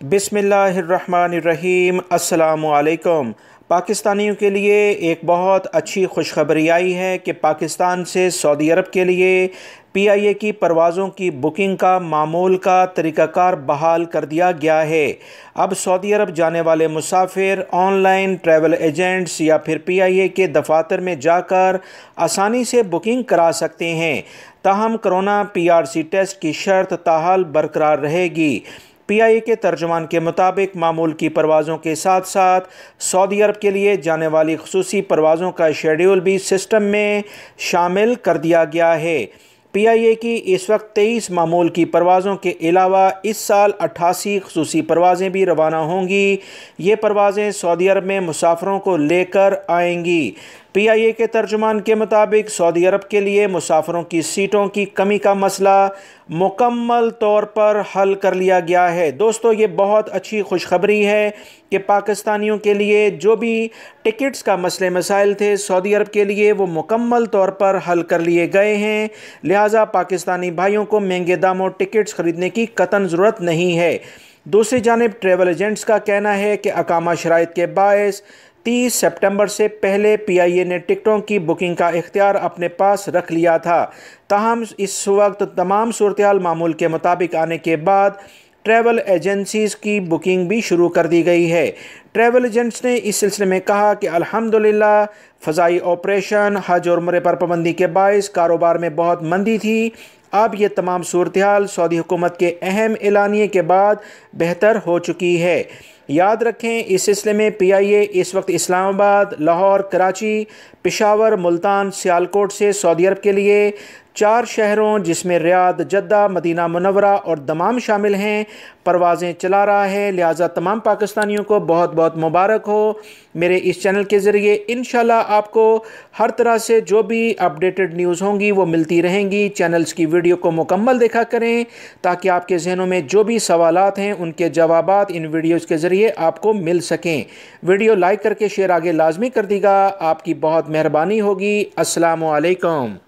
बिस्मिल्लाहिर्रहमानिर्रहीम। अस्सलामुअलैकुम। पाकिस्तानियों के लिए एक बहुत अच्छी खुशखबरी आई है कि पाकिस्तान से सऊदी अरब के लिए PIA की परवाज़ों की बुकिंग का मामूल का तरीक़ाकार बहाल कर दिया गया है। अब सऊदी अरब जाने वाले मुसाफिर ऑनलाइन ट्रैवल एजेंट्स या फिर PIA के दफातर में जाकर आसानी से बुकिंग करा सकते हैं। ताहम कोरोना PRC टेस्ट की शर्त ताहाल बरकरार रहेगी। PIA के तर्जुमान के मुताबिक मामूल की परवाज़ों के साथ साथ सऊदी अरब के लिए जाने वाली खुसूसी परवाज़ों का शेड्यूल भी सिस्टम में शामिल कर दिया गया है। PIA की इस वक्त 23 मामूल की परवाज़ों के अलावा इस साल 88 खुसूसी परवाज़ें भी रवाना होंगी। ये परवाज़ें सऊदी अरब में मुसाफरों को लेकर आएंगी। PIA के तर्जुमान के मुताबिक सऊदी अरब के लिए मुसाफरों की सीटों की कमी का मसला मुकम्मल तौर पर हल कर लिया गया है। दोस्तों, ये बहुत अच्छी खुशखबरी है कि पाकिस्तानियों के लिए जो भी टिकट्स का मसले मसाइल थे सऊदी अरब के लिए वो मुकम्मल तौर पर हल कर लिए गए हैं। लिहाजा पाकिस्तानी भाइयों को महंगे दामों टिकट्स ख़रीदने की कतन ज़रूरत नहीं है। दूसरी जानिब ट्रैवल एजेंट्स का कहना है कि अकामा शराइत के बायस 30 सितंबर से पहले PIA ने टिकटों की बुकिंग का इख्तियार अपने पास रख लिया था। ताहम इस वक्त तमाम सूरत-ए-हाल मामूल के मुताबिक आने के बाद ट्रैवल एजेंसीज़ की बुकिंग भी शुरू कर दी गई है। ट्रैवल एजेंट्स ने इस सिलसिले में कहा कि अल्हम्दुलिल्लाह फ़ज़ाई ऑपरेशन, हज और उम्रे पर पाबंदी के बायस कारोबार में बहुत मंदी थी। अब ये तमाम सूरत-ए-हाल सऊदी हुकूमत के अहम एलानिए के बाद बेहतर हो चुकी है। याद रखें, इस सिलसिले में PIA इस वक्त इस्लामाबाद, लाहौर, कराची, पेशावर, मुल्तान, सियालकोट से सऊदी अरब के लिए 4 शहरों जिसमें रियाद, जद्दा, मदीना मुनव्वरा और दमाम शामिल हैं परवाज़ें चला रहा है। लिहाजा तमाम पाकिस्तानियों को बहुत बहुत मुबारक हो। मेरे इस चैनल के ज़रिए इंशाल्लाह आपको हर तरह से जो भी अपडेटेड न्यूज़ होंगी वो मिलती रहेंगी। चैनल्स की वीडियो को मुकम्मल देखा करें ताकि आपके जहनों में जो भी सवालात हैं उनके जवाबात इन वीडियोज़ के ज़रिए आपको मिल सकें। वीडियो लाइक करके शेयर आगे लाजमी कर दीजिएगा, आपकी बहुत मेहरबानी होगी। अस्सलामु अलैकुम।